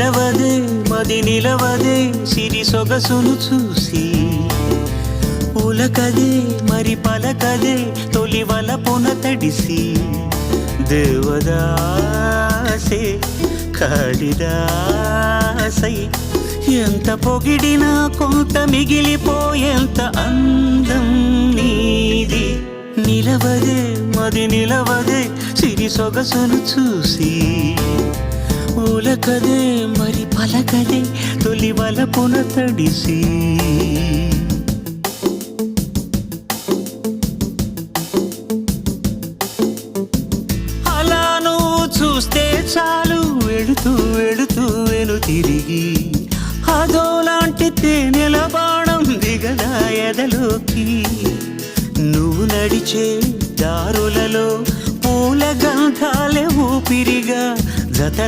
నిలవదే మది నిలవదే సిరి సొగసును చూసి ఉలకదే మరి పలకదే తొలి వలపున తడిసి దేవదాసే కాళిదాసై ఎంత పొగిడినా కొంత మిగిలిపోయేంత అందం నీది నిలవదే మది నిలవదే సిరి సొగసును చూసి ఉలకదే మరి పలకదే తొలి వలపున తడిసి అలా నువ్వు చూస్తే చాలు వెళుతూ వెళుతూ వెను తిరిగి అదోలాంటి తేనెల బాణం దిగదా ఎదలోకి నువ్వు నడిచే దారులలో పూల గంధాలే ఊపిరిగా జత